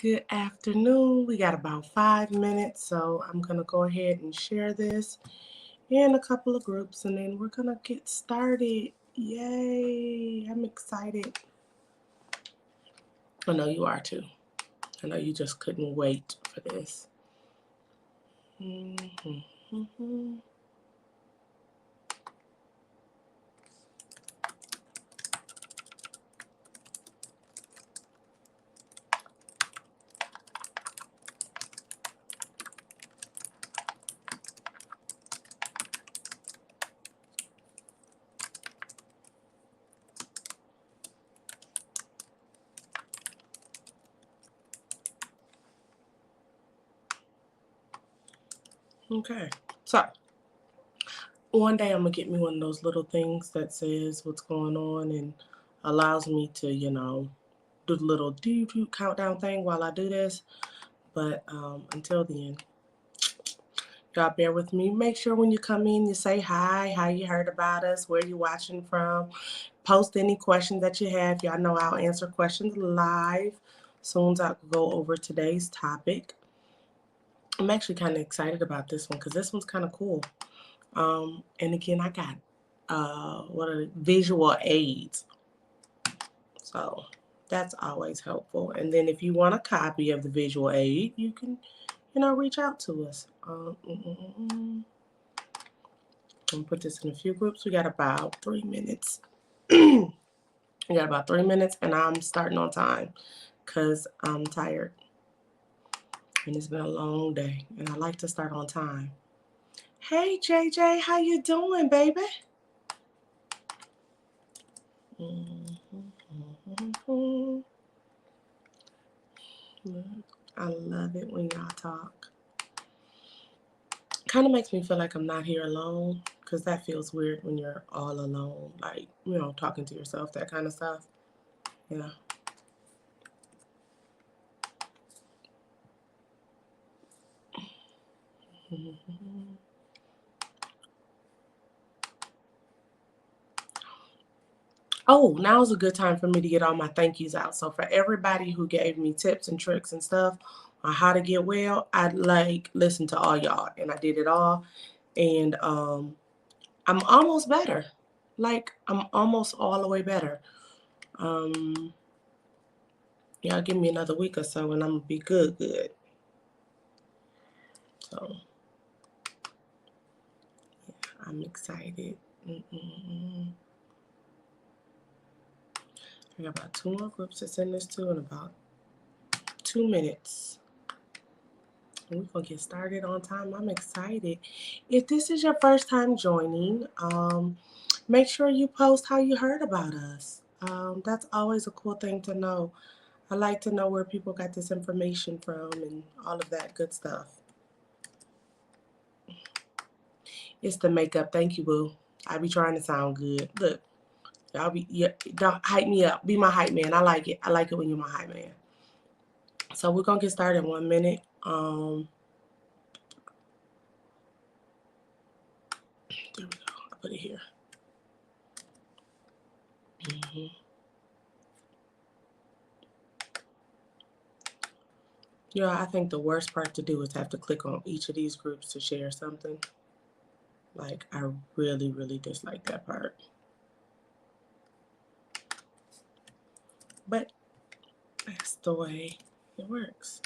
Good afternoon. We got about 5 minutes, so I'm going to go ahead and share this in a couple of groups and then we're going to get started. Yay! I'm excited. I know you are too. I know you just couldn't wait for this. Okay, so one day I'm gonna get me one of those little things that says what's going on and allows me to, do the little do countdown thing while I do this. But until then, y'all bear with me. Make sure when you come in, you say hi, how you heard about us, where you watching from. Post any questions that you have. Y'all know I'll answer questions live as soon as I go over today's topic. I'm actually kind of excited about this one because this one's kind of cool. And again, I got what are visual aids. So that's always helpful. And then if you want a copy of the visual aid, you can, reach out to us. I'm gonna put this in a few groups. We got about 3 minutes. We got about 3 minutes, and I'm starting on time because I'm tired. And it's been a long day, and I like to start on time. Hey, JJ, how you doing, baby? I love it when y'all talk. Kind of makes me feel like I'm not here alone because that feels weird when you're all alone, like, talking to yourself, that kind of stuff. Yeah. Oh, now's a good time for me to get all my thank yous out. So for everybody who gave me tips and tricks and stuff on how to get well, I'd listen to all y'all, and I did it all. And I'm almost better. I'm almost all the way better. Y'all give me another week or so and I'm gonna be good. So yeah, I'm excited. I got about 2 more groups to send this to in about 2 minutes. And we're gonna get started on time. I'm excited. If this is your first time joining, make sure you post how you heard about us. That's always a cool thing to know. I like to know where people got this information from and all of that good stuff. It's the makeup. Thank you, boo. I be trying to sound good. Look, don't hype me up. Be my hype man. I like it. I like it when you're my hype man. So we're gonna get started in 1 minute. There we go. I put it here. Yeah, I think the worst part to do is have to click on each of these groups to share something. Like, I really, really dislike that part. But that's the way it works.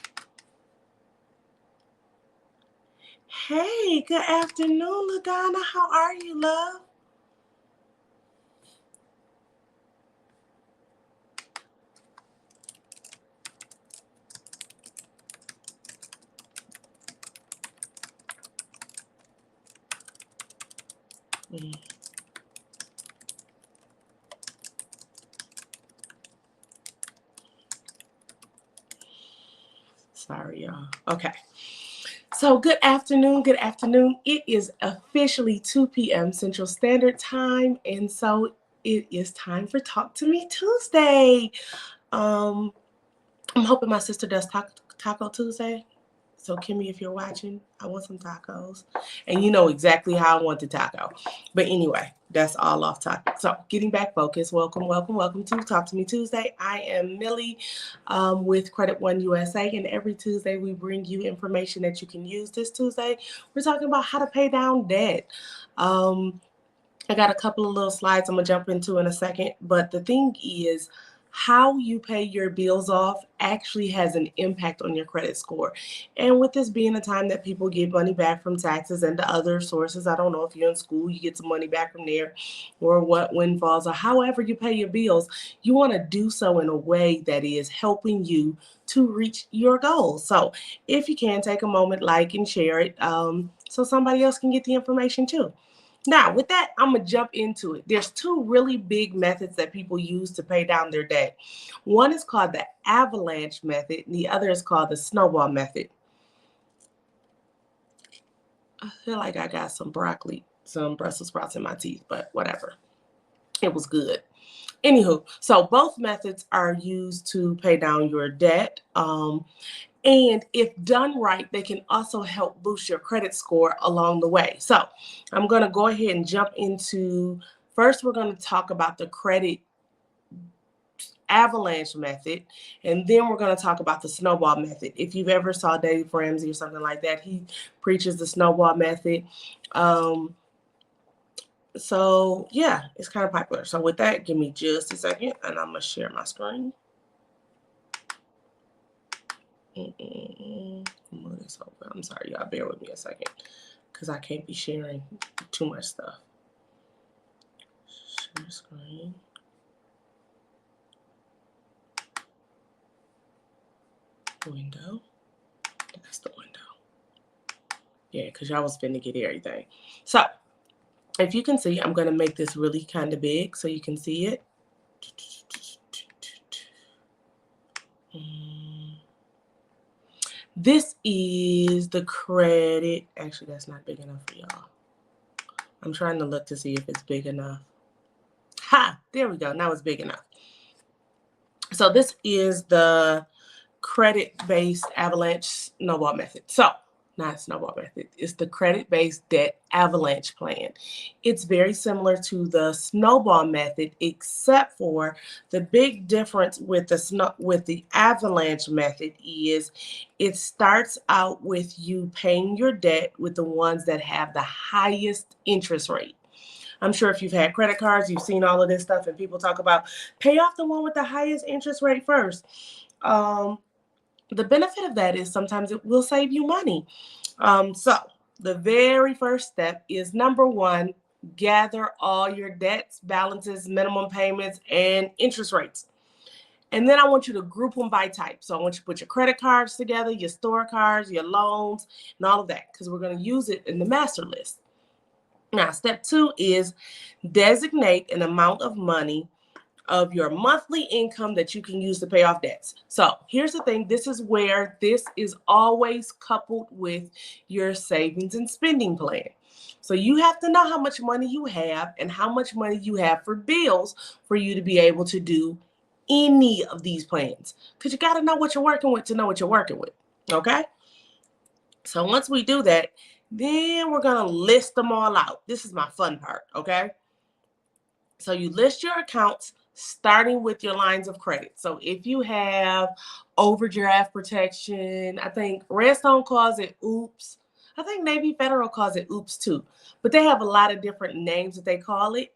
Hey, good afternoon, LaDonna. How are you, love? Sorry, y'all. Okay. So good afternoon. Good afternoon. It is officially 2 p.m. Central Standard Time, and so it is time for Talk to Me Tuesday. I'm hoping my sister does Taco Tuesday. So Kimmy, if you're watching, I want some tacos. And you know exactly how I want the taco. But anyway, that's all off topic. So getting back focused. Welcome to Talk to Me Tuesday. I am Millie with Credit One USA. And every Tuesday we bring you information that you can use. This Tuesday, we're talking about how to pay down debt. I got a couple of little slides I'm going to jump into in a second. But the thing is, how you pay your bills off actually has an impact on your credit score. And with this being a time that people get money back from taxes and the other sources, I don't know if you're in school, you get some money back from there, or what windfalls, or however you pay your bills, you want to do so in a way that is helping you to reach your goals. So if you can, take a moment, like and share it so somebody else can get the information too. Now, with that, I'm going to jump into it. There's two really big methods that people use to pay down their debt. One is called the avalanche method, and the other is called the snowball method. I feel like I got some broccoli, some Brussels sprouts in my teeth, but whatever. It was good. Anywho, so both methods are used to pay down your debt. And if done right, they can also help boost your credit score along the way. So I'm going to go ahead and jump into, first we're going to talk about the credit avalanche method, and then we're going to talk about the snowball method. If you've ever saw Dave Ramsey or something like that, he preaches the snowball method. So yeah, it's kind of popular. So with that, give me just a second and I'm going to share my screen. Move this over. I'm sorry, y'all. Bear with me a second because I can't be sharing too much stuff. Share screen. Window. That's the window. Yeah, because y'all was finna get everything. So if you can see, I'm going to make this really kind of big so you can see it. This is the credit. Actually, that's not big enough for y'all. I'm trying to look to see if it's big enough. Ha! There we go. Now it's big enough. So this is the credit-based avalanche snowball method. So, not snowball method. It's the credit-based debt avalanche plan. It's very similar to the snowball method, except for the big difference with the avalanche method is it starts out with you paying your debt with the ones that have the highest interest rate. I'm sure if you've had credit cards, you've seen all of this stuff, and people talk about pay off the one with the highest interest rate first. The benefit of that is sometimes it will save you money. So the very first step is number one, gather all your debts, balances, minimum payments, and interest rates. And then I want you to group them by type. So I want you to put your credit cards together, your store cards, your loans, and all of that, because we're going to use it in the master list. Now, step two is designate an amount of money of your monthly income that you can use to pay off debts. So here's the thing. This is where this is always coupled with your savings and spending plan. So you have to know how much money you have and how much money you have for bills for you to be able to do any of these plans. Because you got to know what you're working with to know what you're working with. Okay? So once we do that, then we're going to list them all out. This is my fun part. Okay? So you list your accounts starting with your lines of credit. So if you have overdraft protection, I think Redstone calls it OOPS. I think Navy Federal calls it OOPS too. But they have a lot of different names that they call it.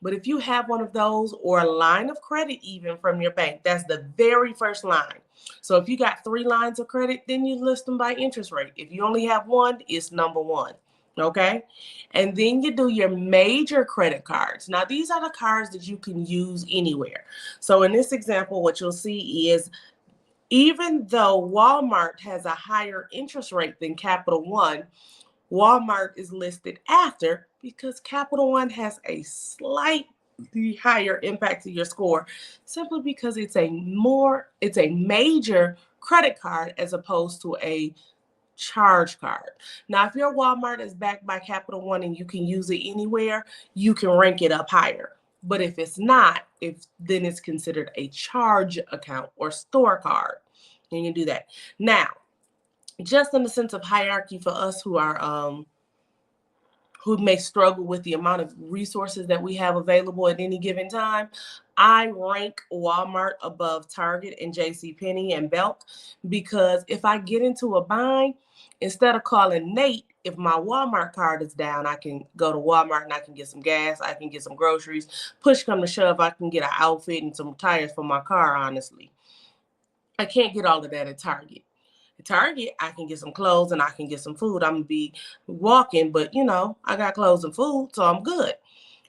But if you have one of those or a line of credit even from your bank, that's the very first line. So if you got 3 lines of credit, then you list them by interest rate. If you only have one, it's number 1. Okay. And then you do your major credit cards. Now, these are the cards that you can use anywhere. So in this example, what you'll see is even though Walmart has a higher interest rate than Capital One, Walmart is listed after because Capital One has a slightly higher impact to your score simply because it's a major credit card as opposed to a charge card. Now, if your Walmart is backed by Capital One and you can use it anywhere, you can rank it up higher. But if it's not, then it's considered a charge account or store card. You can do that. Now, just in the sense of hierarchy for us who may struggle with the amount of resources that we have available at any given time, I rank Walmart above Target and JCPenney and Belk, because if I get into a bind, instead of calling Nate, if my Walmart card is down, I can go to Walmart and I can get some gas, I can get some groceries. Push come to shove, I can get an outfit and some tires for my car, honestly. I can't get all of that at Target. At Target, I can get some clothes and I can get some food. I'm gonna be walking, but you know, I got clothes and food, so I'm good.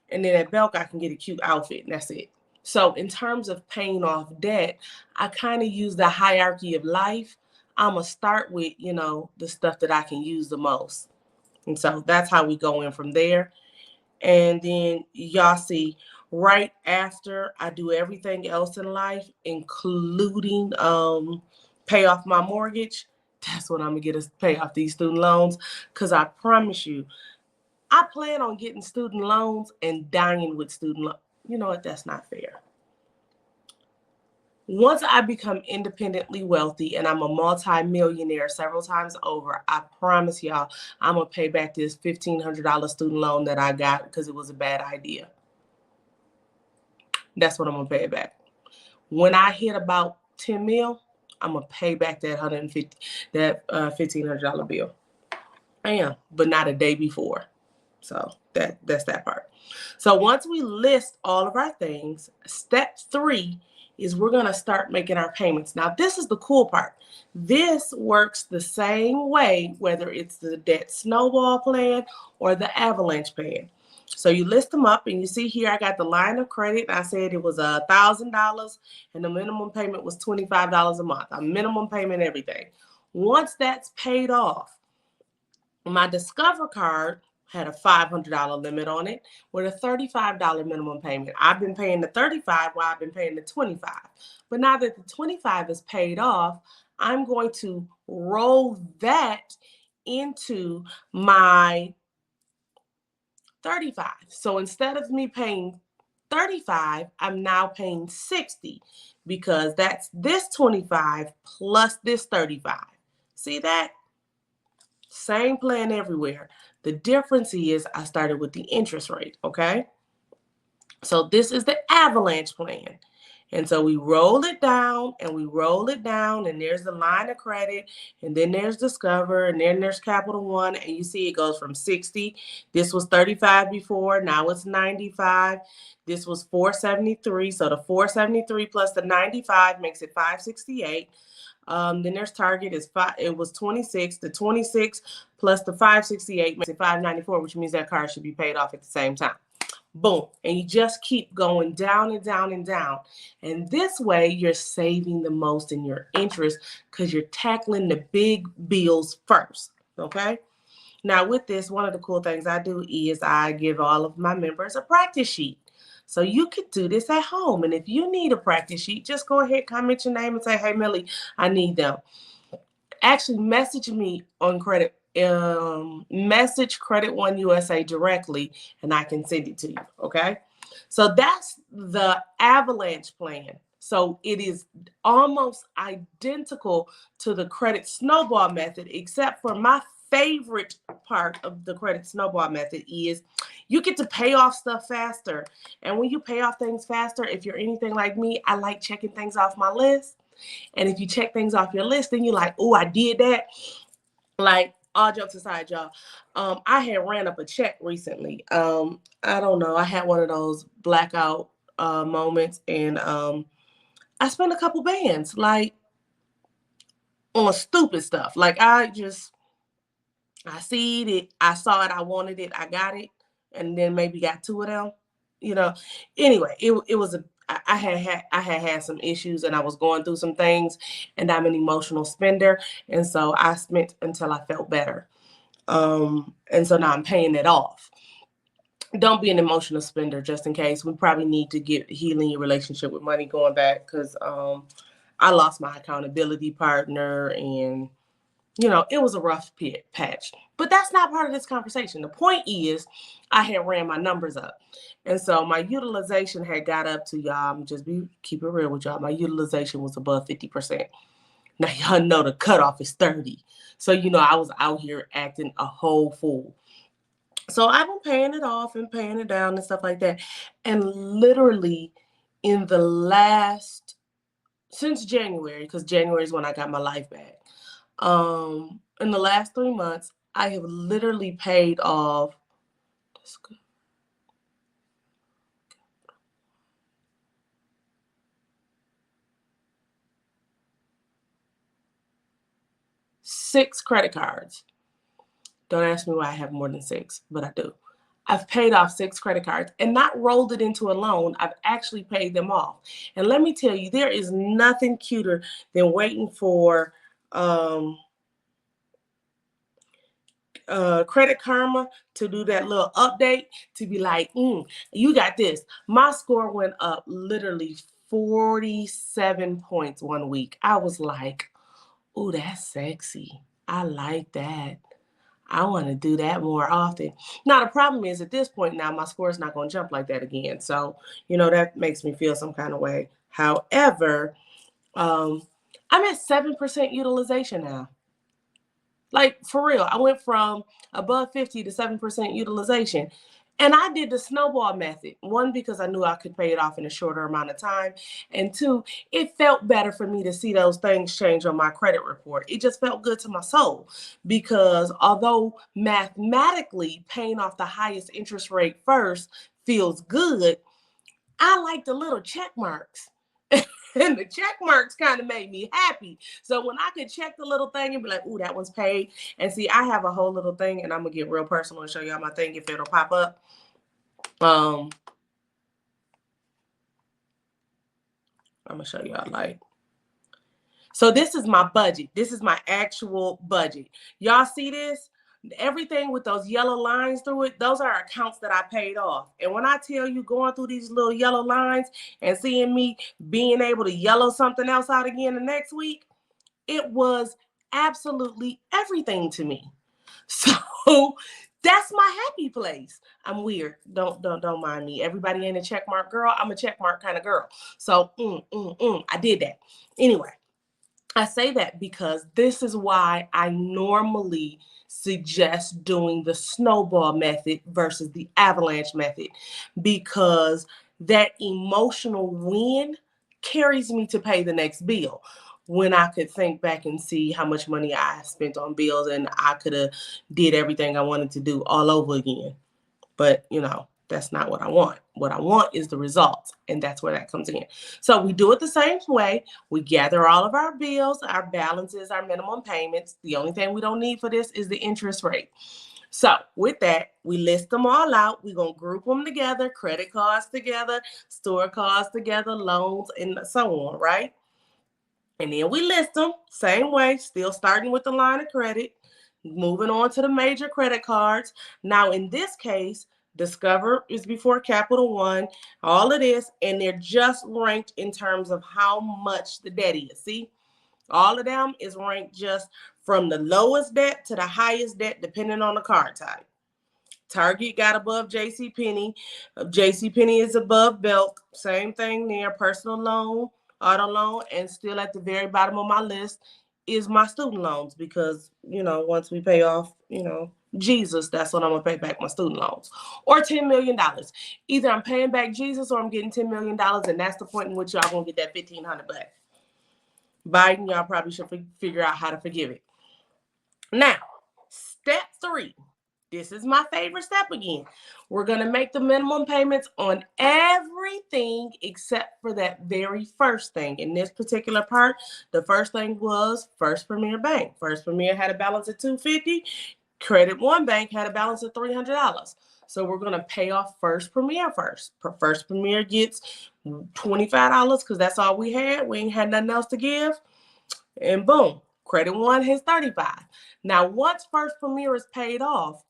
And then at Belk, I can get a cute outfit, and that's it. So in terms of paying off debt, I kind of use the hierarchy of life. I'm gonna start with, you know, the stuff that I can use the most. And so that's how we go in from there. And then y'all see, right after I do everything else in life, including pay off my mortgage, that's what I'm gonna get us pay off these student loans. Cause I promise you, I plan on getting student loans and dying with student loans. You know what? That's not fair. Once I become independently wealthy and I'm a multi-millionaire several times over, I promise y'all, I'm going to pay back this $1,500 student loan that I got because it was a bad idea. That's what I'm going to pay it back. When I hit about 10 mil, I'm going to pay back that $1,500 bill. I am, but not a day before. So that's that part. So once we list all of our things, step 3 is we're going to start making our payments. Now, this is the cool part. This works the same way, whether it's the debt snowball plan or the avalanche plan. So you list them up and you see here, I got the line of credit. I said it was $1,000 and the minimum payment was $25 a month, a minimum payment, everything. Once that's paid off, my Discover card had a $500 limit on it with a $35 minimum payment. I've been paying the $35 while I've been paying the $25. But now that the $25 is paid off, I'm going to roll that into my $35. So instead of me paying $35, I'm now paying $60 because that's this $25 plus this $35. See that? Same plan everywhere. The difference is I started with the interest rate, okay? So this is the avalanche plan. And so we roll it down and we roll it down, and there's the line of credit, and then there's Discover, and then there's Capital One, and you see it goes from 60. This was 35 before, now it's 95. This was 473, so the 473 plus the 95 makes it 568. Then there's Target is it was 26. The 26 plus the 568 makes it 594, which means that card should be paid off at the same time. Boom. And you just keep going down and down and down. And this way you're saving the most in your interest because you're tackling the big bills first. Okay. Now with this, one of the cool things I do is I give all of my members a practice sheet. So you could do this at home. And if you need a practice sheet, just go ahead, comment your name and say, hey, Millie, I need them. Actually message me on message Credit One USA directly and I can send it to you. Okay. So that's the avalanche plan. So it is almost identical to the credit snowball method, except for my favorite part of the credit snowball method is you get to pay off stuff faster. And when you pay off things faster, if you're anything like me, I like checking things off my list. And if you check things off your list, then you're like, oh, I did that. Like, all jokes aside, y'all, I had ran up a check recently. I don't know. I had one of those blackout moments, and I spent a couple bands, like, on stupid stuff. Like, I see it, I saw it, I wanted it, I got it, and then maybe got 2 of them. You know. Anyway, it was I had some issues and I was going through some things, and I'm an emotional spender, and so I spent until I felt better. And so now I'm paying it off. Don't be an emotional spender, just in case. We probably need to get healing your relationship with money going back, because I lost my accountability partner, and you know, it was a rough patch. But that's not part of this conversation. The point is, I had ran my numbers up. And so my utilization had got up to, y'all, keep it real with y'all. My utilization was above 50%. Now, y'all know the cutoff is 30. So, I was out here acting a whole fool. So I've been paying it off and paying it down and stuff like that. And literally in the since January, because January is when I got my life back. In the last 3 months, I have literally paid off 6 credit cards. Don't ask me why I have more than 6, but I do. I've paid off 6 credit cards and not rolled it into a loan. I've actually paid them off. And let me tell you, there is nothing cuter than waiting for Credit Karma to do that little update to be like, you got this. My score went up literally 47 points one week. I was like, ooh, that's sexy. I like that. I want to do that more often. Now, the problem is at this point now, my score is not going to jump like that again. So, that makes me feel some kind of way. However, I'm at 7% utilization now. Like, for real, I went from above 50 to 7% utilization. And I did the snowball method. 1, because I knew I could pay it off in a shorter amount of time. And 2, it felt better for me to see those things change on my credit report. It just felt good to my soul. Because although mathematically paying off the highest interest rate first feels good, I like the little check marks. And the check marks kind of made me happy. So when I could check the little thing and be like, ooh, that one's paid. And see, I have a whole little thing, and I'm going to get real personal and show y'all my thing if it'll pop up. I'm going to show y'all like. So this is my budget. This is my actual budget. Y'all see this? Everything with those yellow lines through it, those are accounts that I paid off. And when I tell you going through these little yellow lines and seeing me being able to yellow something else out again the next week, it was absolutely everything to me. So that's my happy place. I'm weird. Don't mind me. Everybody ain't a check mark girl. I'm a check mark kind of girl. So I did that. Anyway, I say that because this is why I normally suggest doing the snowball method versus the avalanche method, because that emotional win carries me to pay the next bill. When I could think back and see how much money I spent on bills and I could have did everything I wanted to do all over again. But, that's not what I want. What I want is the results, and that's where that comes in. So we do it the same way. We gather all of our bills, our balances, our minimum payments. The only thing we don't need for this is the interest rate. So with that, we list them all out. We're going to group them together, credit cards together, store cards together, loans, and so on, right? And then we list them same way, still starting with the line of credit, moving on to the major credit cards. Now, in this case, Discover is before Capital One, all of this, and they're just ranked in terms of how much the debt is. See, all of them is ranked just from the lowest debt to the highest debt, depending on the card type. Target got above JCPenney. JCPenney is above Belk. Same thing there. Personal loan, auto loan, and still at the very bottom of my list is my student loans, because, once we pay off, Jesus, that's when I'm going to pay back my student loans. Or $10 million. Either I'm paying back Jesus or I'm getting $10 million, and that's the point in which y'all going to get that $1,500 back. Biden, y'all probably should figure out how to forgive it. Now, step 3. This is my favorite step again. We're going to make the minimum payments on everything except for that very first thing. In this particular part, the first thing was First Premier Bank. First Premier had a balance of $250. Credit One Bank had a balance of $300. So we're going to pay off First Premier first. First Premier gets $25 because that's all we had. We ain't had nothing else to give. And boom, Credit One has $35. Now, once First Premier is paid off,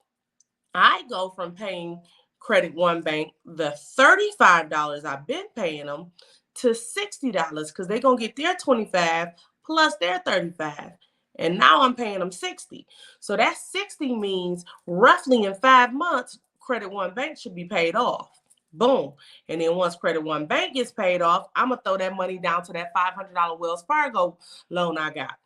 I go from paying Credit One Bank the $35 I've been paying them to $60 because they're going to get their $25 plus their $35. And now I'm paying them $60. So that $60 means roughly in 5 months, Credit One Bank should be paid off. Boom. And then once Credit One Bank gets paid off, I'm going to throw that money down to that $500 Wells Fargo loan I got.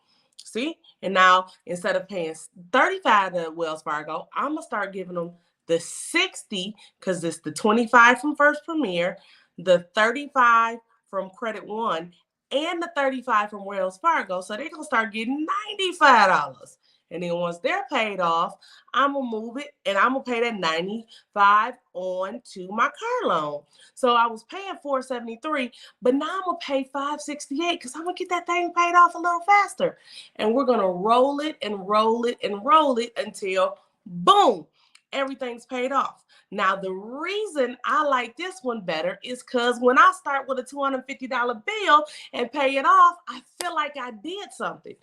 See? And now instead of paying $35 to Wells Fargo, I'm gonna start giving them the 60 because it's the 25 from First Premier, the 35 from Credit One, and the 35 from Wells Fargo. So they're gonna start getting $95. And then once they're paid off, I'm gonna move it and I'm gonna pay that 95 on to my car loan. So I was paying 473, but now I'm gonna pay 568 because I'm gonna get that thing paid off a little faster. And we're gonna roll it and roll it and roll it until boom, everything's paid off. Now, the reason I like this one better is because when I start with a $250 bill and pay it off, I feel like I did something.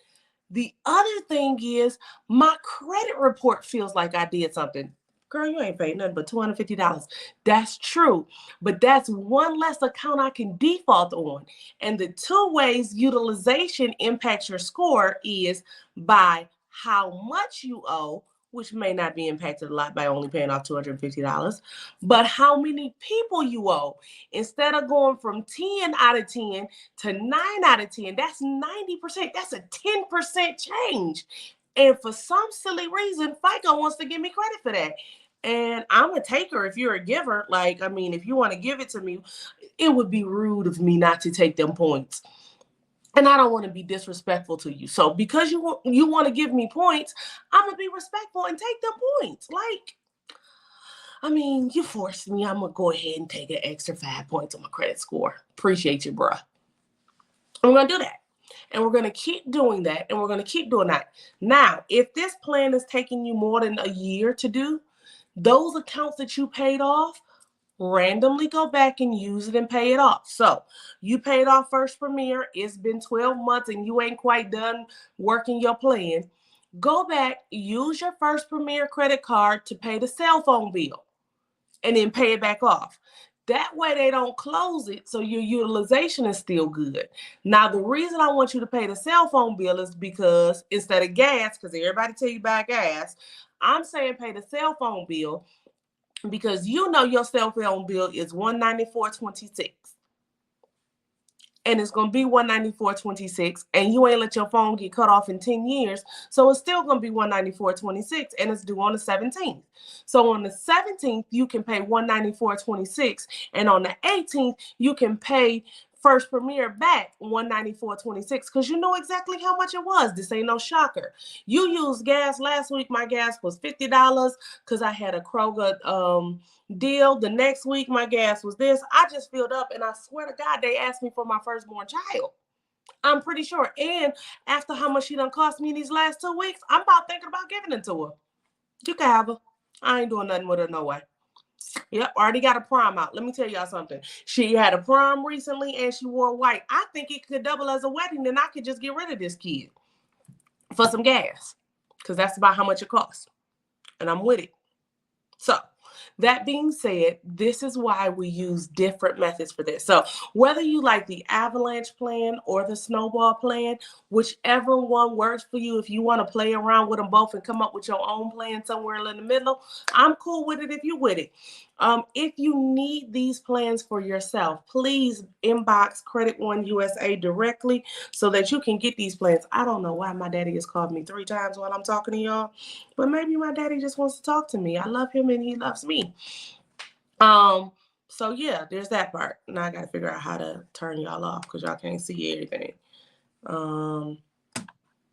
The other thing is my credit report feels like I did something. Girl, you ain't paid nothing but $250. That's true. But that's one less account I can default on. And the two ways utilization impacts your score is by how much you owe, which may not be impacted a lot by only paying off $250, but how many people you owe. Instead of going from 10 out of 10 to 9 out of 10, that's 90%. That's a 10% change. And for some silly reason, FICO wants to give me credit for that. And I'm a taker if you're a giver. Like, I mean, if you want to give it to me, it would be rude of me not to take them points. And I don't want to be disrespectful to you. So because you want to give me points, I'm going to be respectful and take them points. Like, I mean, you forced me. I'm going to go ahead and take an extra 5 points on my credit score. Appreciate you, bruh. I'm going to do that. And we're going to keep doing that. And we're going to keep doing that. Now, if this plan is taking you more than a year to do, those accounts that you paid off, randomly go back and use it and pay it off. So you paid off First Premier. It's been 12 months and you ain't quite done working your plan. Go back, use your First Premier credit card to pay the cell phone bill and then pay it back off. That way they don't close it, so your utilization is still good. Now, the reason I want you to pay the cell phone bill is because instead of gas, because everybody tell you buy gas, I'm saying pay the cell phone bill because you know your cell phone bill is $194.26. And it's going to be $194.26, and you ain't let your phone get cut off in 10 years. So it's still going to be $194.26, and it's due on the 17th. So on the 17th, you can pay $194.26, and on the 18th, you can pay First Premier back $194.26 because you know exactly how much it was. This ain't no shocker. You used gas last week. My gas was $50 because I had a Kroger deal. The next week, my gas was this. I just filled up, and I swear to God, they asked me for my firstborn child. I'm pretty sure. And after how much she done cost me these last 2 weeks, I'm about thinking about giving it to her. You can have her. I ain't doing nothing with her no way. Yep, already got a prom out. Let me tell y'all something. She had a prom recently and she wore white. I think it could double as a wedding, then I could just get rid of this kid for some gas because that's about how much it costs. And I'm with it. So that being said, this is why we use different methods for this. So whether you like the avalanche plan or the snowball plan, whichever one works for you, if you want to play around with them both and come up with your own plan somewhere in the middle, I'm cool with it if you're with it. If you need these plans for yourself, please inbox Credit One USA directly so that you can get these plans. I don't know why my daddy has called me 3 times while I'm talking to y'all, but maybe my daddy just wants to talk to me. I love him and he loves me. So yeah, there's that part. Now I gotta figure out how to turn y'all off because y'all can't see everything.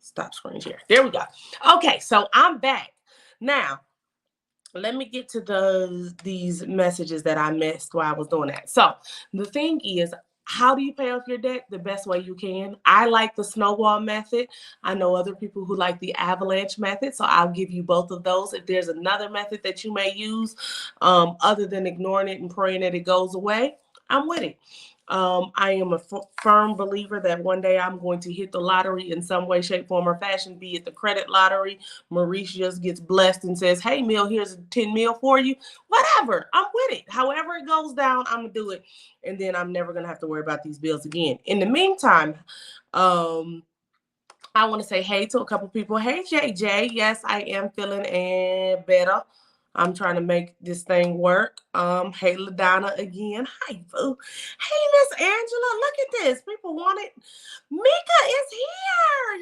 Stop screen share. There we go. Okay, so I'm back. Now, let me get to these messages that I missed while I was doing that. So the thing is, how do you pay off your debt? The best way you can. I like the snowball method. I know other people who like the avalanche method, so I'll give you both of those. If there's another method that you may use other than ignoring it and praying that it goes away, I'm with it. I am a firm believer that one day I'm going to hit the lottery in some way, shape, form, or fashion, be it the credit lottery. Maurice just gets blessed and says, hey, Mill, here's 10 mil for you. Whatever. I'm with it. However it goes down, I'm going to do it. And then I'm never going to have to worry about these bills again. In the meantime, I want to say hey to a couple people. Hey, JJ. Yes, I am feeling better. I'm trying to make this thing work. Hey, LaDonna again. Hi, boo. Hey, Miss Angela. Look at this. People want it. Mika is here.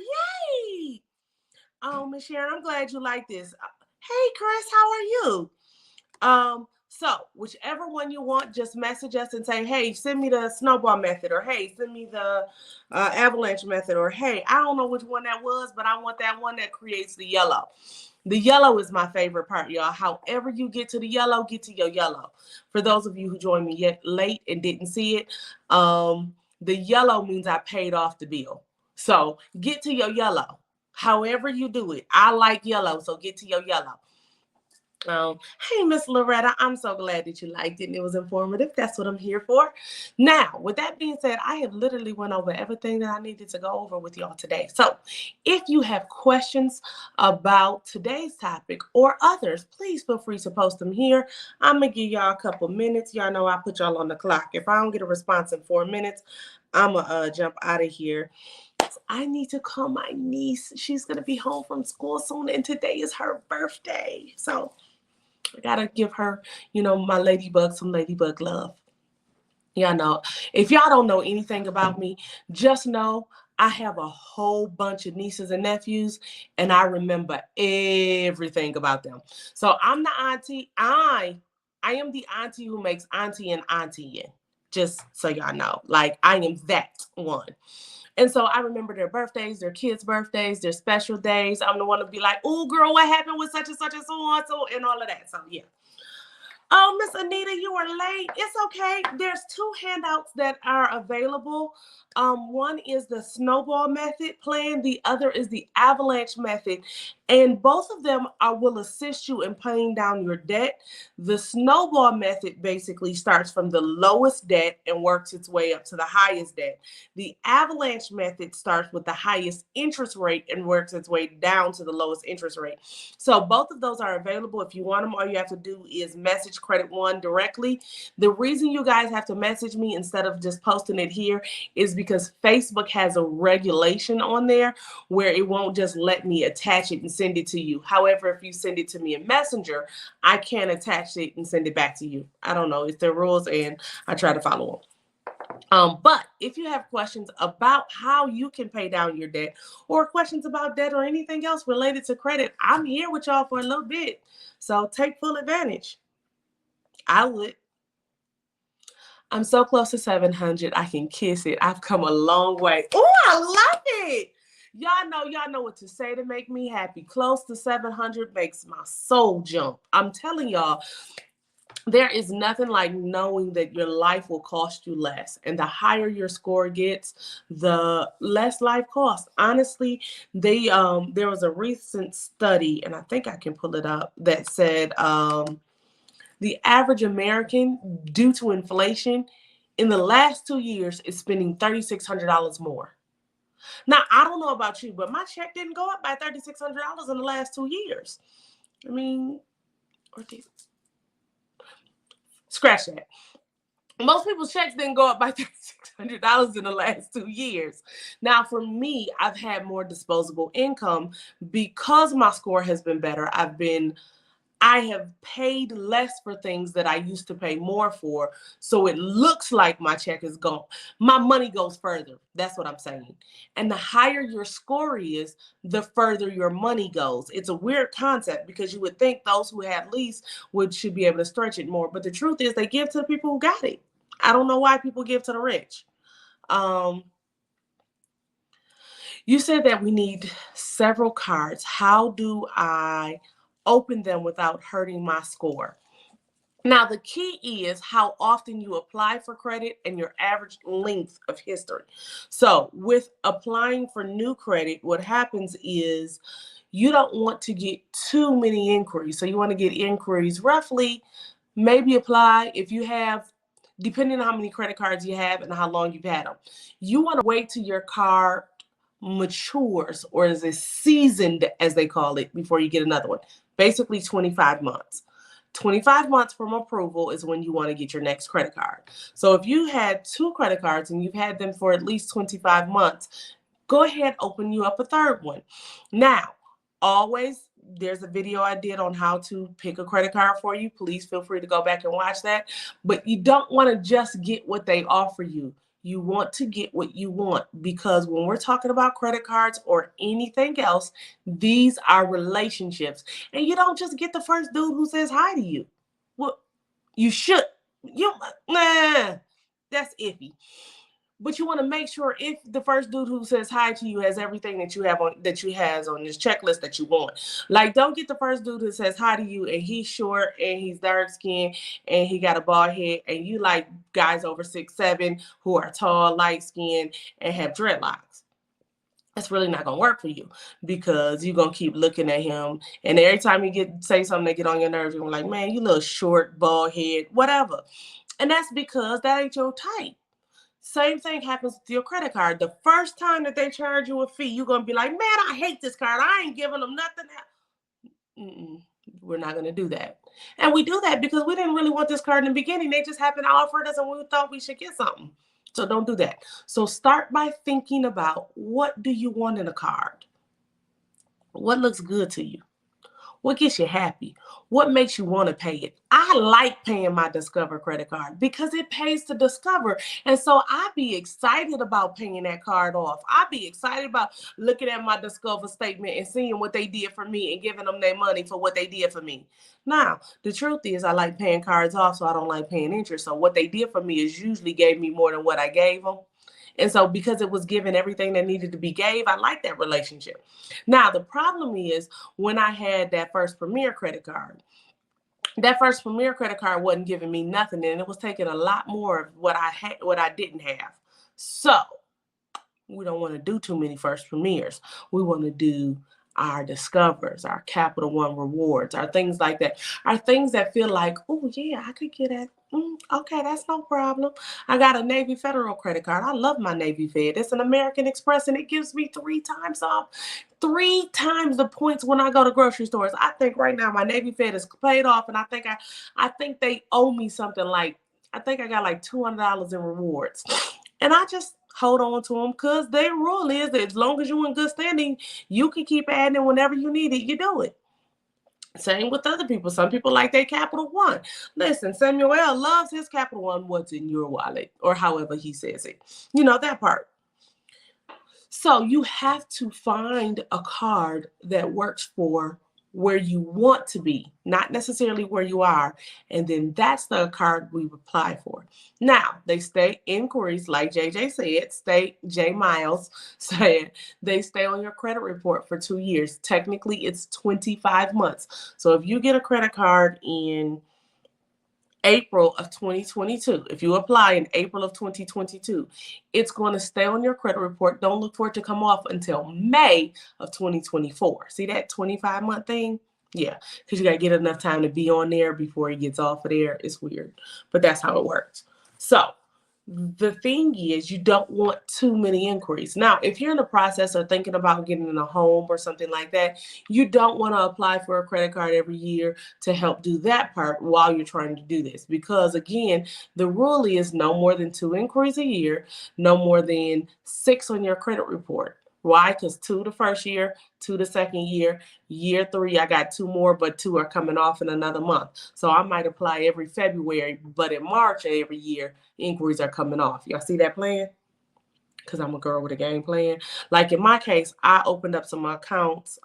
Oh, Miss Sharon, I'm glad you like this. Hey, Chris, how are you? So whichever one you want, just message us and say, hey, send me the snowball method, or hey, send me the avalanche method, or hey, I don't know which one that was, but I want that one that creates the yellow. The yellow is my favorite part, y'all. However you get to the yellow, get to your yellow. For those of you who joined me yet late and didn't see it, the yellow means I paid off the bill. So get to your yellow. However you do it. I like yellow, so get to your yellow. Hey, Miss Loretta, I'm so glad that you liked it and it was informative. That's what I'm here for. Now, with that being said, I have literally went over everything that I needed to go over with y'all today. So if you have questions about today's topic or others, please feel free to post them here. I'm going to give y'all a couple minutes. Y'all know I put y'all on the clock. If I don't get a response in 4 minutes, I'm going to jump out of here. I need to call my niece. She's going to be home from school soon, and today is her birthday. So I gotta give her, my ladybug some ladybug love. Y'all know, if y'all don't know anything about me, just know I have a whole bunch of nieces and nephews, and I remember everything about them. So I'm the auntie. I am the auntie who makes auntie and auntie. Just so y'all know, like I am that one. And so I remember their birthdays, their kids' birthdays, their special days. I'm the one to be like, oh, girl, what happened with such and so on, and all of that. So, yeah. Oh, Miss Anita, you are late. It's okay. There's 2 handouts that are available. One is the snowball method plan. The other is the avalanche method. And both of them will assist you in paying down your debt. The snowball method basically starts from the lowest debt and works its way up to the highest debt. The avalanche method starts with the highest interest rate and works its way down to the lowest interest rate. So both of those are available. If you want them, all you have to do is message Credit One directly. The reason you guys have to message me instead of just posting it here is because Facebook has a regulation on there where it won't just let me attach it and send it to you. However, if you send it to me in Messenger, I can attach it and send it back to you. I don't know. It's their rules, and I try to follow them. But if you have questions about how you can pay down your debt, or questions about debt or anything else related to credit, I'm here with y'all for a little bit. So take full advantage. I would. I'm so close to 700. I can kiss it. I've come a long way. Oh, I love it. Y'all know what to say to make me happy. Close to 700 makes my soul jump. I'm telling y'all, there is nothing like knowing that your life will cost you less. And the higher your score gets, the less life costs. Honestly, there was a recent study, and I think I can pull it up, that said the average American, due to inflation, in the last 2 years is spending $3,600 more. Now, I don't know about you, but my check didn't go up by $3,600 in the last 2 years. I mean, scratch that. Most people's checks didn't go up by $3,600 in the last 2 years. Now, for me, I've had more disposable income because my score has been better. I have paid less for things that I used to pay more for. So it looks like my check is gone. My money goes further. That's what I'm saying. And the higher your score is, the further your money goes. It's a weird concept because you would think those who had least should be able to stretch it more. But the truth is they give to the people who got it. I don't know why people give to the rich. You said that we need several cards. How do I open them without hurting my score? Now, the key is how often you apply for credit and your average length of history. So with applying for new credit, what happens is you don't want to get too many inquiries. So you want to get inquiries roughly, maybe apply if you have, depending on how many credit cards you have and how long you've had them. You want to wait till your card matures, or is seasoned, as they call it, before you get another one. Basically 25 months. 25 months from approval is when you want to get your next credit card. So if you had 2 credit cards and you've had them for at least 25 months, go ahead, open you up a third one. Now, always, there's a video I did on how to pick a credit card for you. Please feel free to go back and watch that. But you don't want to just get what they offer you. You want to get what you want, because when we're talking about credit cards or anything else, these are relationships. And you don't just get the first dude who says hi to you. Well, you should. Nah, that's iffy. But you want to make sure if the first dude who says hi to you has everything that you have on this checklist that you want. Like, don't get the first dude who says hi to you and he's short and he's dark skinned and he got a bald head, and you like guys over 6'7" who are tall, light skinned, and have dreadlocks. That's really not gonna work for you, because you're gonna keep looking at him, and every time you say something that get on your nerves, you're like, man, you little short, bald head, whatever. And that's because that ain't your type. Same thing happens with your credit card. The first time that they charge you a fee, you're going to be like, man, I hate this card. I ain't giving them nothing. We're not going to do that. And we do that because we didn't really want this card in the beginning. They just happened to offer it us and we thought we should get something. So don't do that. So start by thinking about, what do you want in a card? What looks good to you? What gets you happy? What makes you want to pay it? I like paying my Discover credit card because it pays to Discover. And so I'd be excited about paying that card off. I'd be excited about looking at my Discover statement and seeing what they did for me and giving them their money for what they did for me. Now, the truth is, I like paying cards off, so I don't like paying interest. So what they did for me is usually gave me more than what I gave them. And so because it was given everything that needed to be gave, I like that relationship. Now, the problem is, when I had that first Premier credit card, that first Premier credit card wasn't giving me nothing, and it was taking a lot more of what I didn't have. So we don't want to do too many first Premiers. We want to do our Discovers, our Capital One rewards, our things like that, our things that feel like, oh yeah, I could get at. Okay, that's no problem. I got a Navy Federal credit card. I love my Navy Fed. It's an American Express, and it gives me 3 times off, 3 times the points when I go to grocery stores. I think right now my Navy Fed is paid off, and I think they owe me something like, I think I got like $200 in rewards, and I just hold on to them, because their rule is that as long as you're in good standing, you can keep adding whenever you need it, you do it. Same with other people. Some people like their Capital One. Listen, Samuel L. loves his Capital One. What's in your wallet? Or however he says it. You know, that part. So you have to find a card that works for where you want to be, not necessarily where you are. And then that's the card we apply for. Now, they stay inquiries, like J Miles said, they stay on your credit report for 2 years. Technically, it's 25 months. So if you get a credit card in April of 2022, if you apply in April of 2022, it's going to stay on your credit report. Don't look for it to come off until May of 2024. See that 25-month thing? Yeah, because you got to get enough time to be on there before it gets off of there. It's weird, but that's how it works. So the thing is, you don't want too many inquiries. Now, if you're in the process of thinking about getting in a home or something like that, you don't want to apply for a credit card every year to help do that part while you're trying to do this. Because again, the rule is no more than 2 inquiries a year, no more than 6 on your credit report. Why? Because 2 the first year, 2 the second year, year 3, I got 2 more, but 2 are coming off in another month. So I might apply every February, but in March every year, inquiries are coming off. Y'all see that plan? Because I'm a girl with a game plan. Like in my case, I opened up some accounts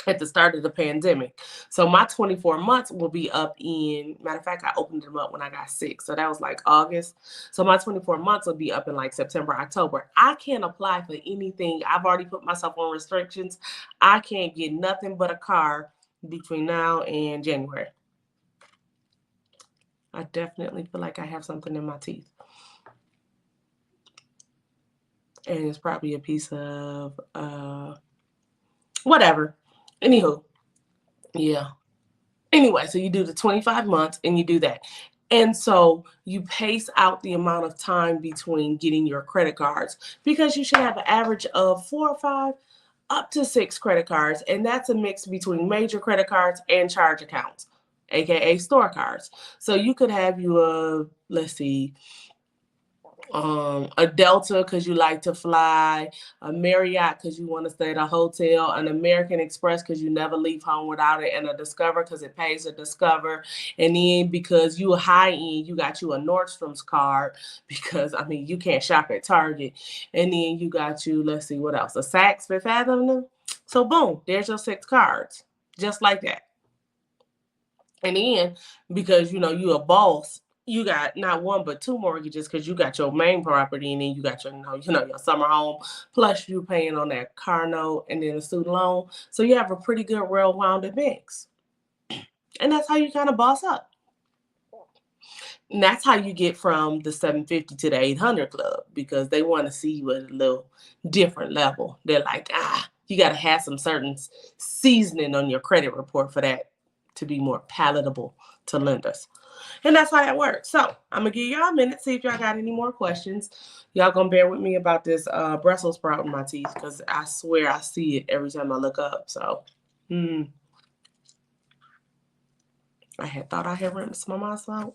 at the start of the pandemic. So my 24 months will be up in, matter of fact, I opened them up when I got sick. So that was like August. So my 24 months will be up in like September, October. I can't apply for anything. I've already put myself on restrictions. I can't get nothing but a car between now and January. I definitely feel like I have something in my teeth. And it's probably a piece of whatever. Anywho, yeah. Anyway, so you do the 25 months and you do that. And so you pace out the amount of time between getting your credit cards, because you should have an average of 4 or 5 up to 6 credit cards. And that's a mix between major credit cards and charge accounts, aka store cards. So you could have let's see, a Delta because you like to fly, a Marriott because you want to stay at a hotel, an American Express because you never leave home without it, and a Discover because it pays to Discover. And then because you a high end, you got you a Nordstrom's card because I mean you can't shop at Target. And then you got you, let's see what else, a Saks Fifth Avenue. So boom, there's your 6 cards, just like that. And then because you know you a boss, you got not one but 2 mortgages because you got your main property and then you got your your summer home, plus you paying on that car note and then the student loan. So you have a pretty good well-rounded mix. And that's how you kind of boss up. And that's how you get from the 750 to the 800 club because they want to see you at a little different level. They're like, you got to have some certain seasoning on your credit report for that to be more palatable to lenders. And that's how it works. So I'm going to give y'all a minute, see if y'all got any more questions. Y'all going to bear with me about this Brussels sprout in my teeth because I swear I see it every time I look up. So, I had thought I had rinsed my mouth out.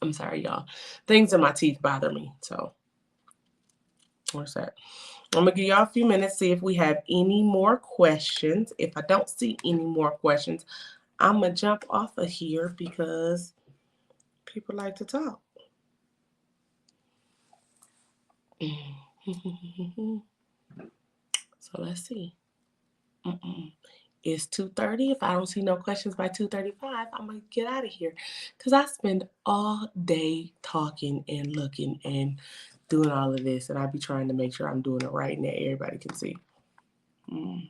I'm sorry, y'all. Things in my teeth bother me. So, where's that? I'm going to give y'all a few minutes, see if we have any more questions. If I don't see any more questions, I'm going to jump off of here because people like to talk. So let's see. It's 2:30. If I don't see no questions by 2:35, I'm going to get out of here because I spend all day talking and looking and doing all of this, and I be trying to make sure I'm doing it right and that everybody can see. Okay,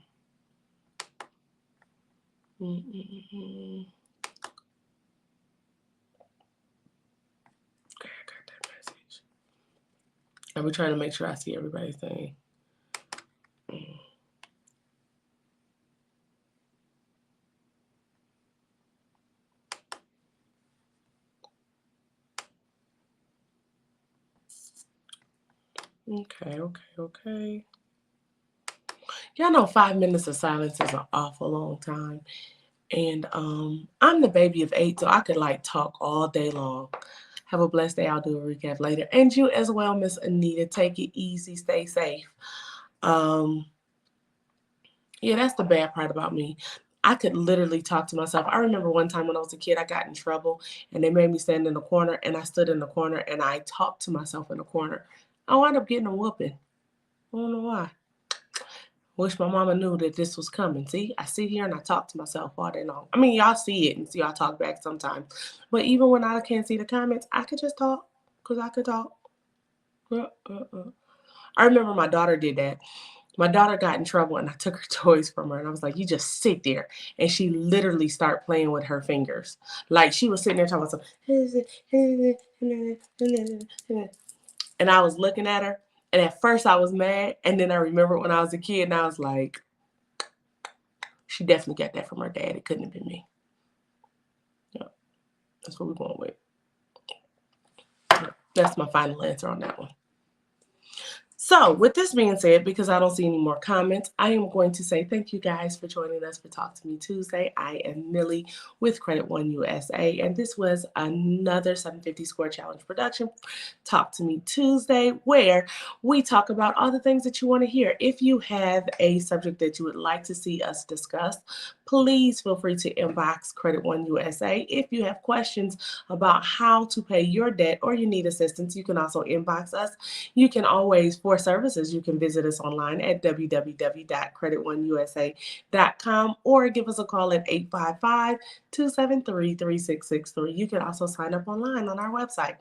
I got that message. I be trying to make sure I see everybody's thing. Okay. Y'all know 5 minutes of silence is an awful long time. And I'm the baby of 8, so I could like talk all day long. Have a blessed day. I'll do a recap later. And you as well, Miss Anita. Take it easy. Stay safe. Yeah, that's the bad part about me. I could literally talk to myself. I remember one time when I was a kid, I got in trouble and they made me stand in the corner, and I stood in the corner and I talked to myself in the corner. I wound up getting a whooping. I don't know why. Wish my mama knew that this was coming. See, I sit here and I talk to myself all day long. I mean, y'all see it and see y'all talk back sometimes. But even when I can't see the comments, I could just talk because I could talk. I remember my daughter did that. My daughter got in trouble and I took her toys from her and I was like, you just sit there. And she literally started playing with her fingers. Like she was sitting there talking about and I was looking at her. And at first I was mad. And then I remember when I was a kid and I was like, she definitely got that from her dad. It couldn't have been me. Yeah, that's what we're going with. That's my final answer on that one. So with this being said, because I don't see any more comments, I am going to say thank you guys for joining us for Talk to Me Tuesday. I am Millie with Credit One USA, and this was another 750 Score Challenge production, Talk to Me Tuesday, where we talk about all the things that you want to hear. If you have a subject that you would like to see us discuss, please feel free to inbox Credit One USA. If you have questions about how to pay your debt or you need assistance, you can also inbox us. You can always, for services, you can visit us online at www.creditoneusa.com or give us a call at 855-273-3663. You can also sign up online on our website.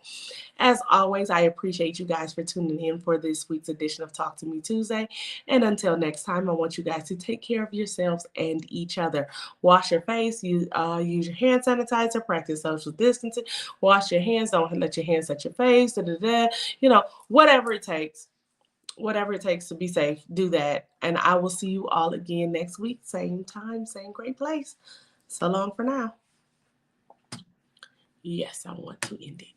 As always, I appreciate you guys for tuning in for this week's edition of Talk to Me Tuesday. And until next time, I want you guys to take care of yourselves and each other. Wash your face, use your hand sanitizer, practice social distancing, wash your hands, don't let your hands touch your face, whatever it takes. Whatever it takes to be safe, do that. And I will see you all again next week. Same time, same great place. So long for now. Yes, I want to end it.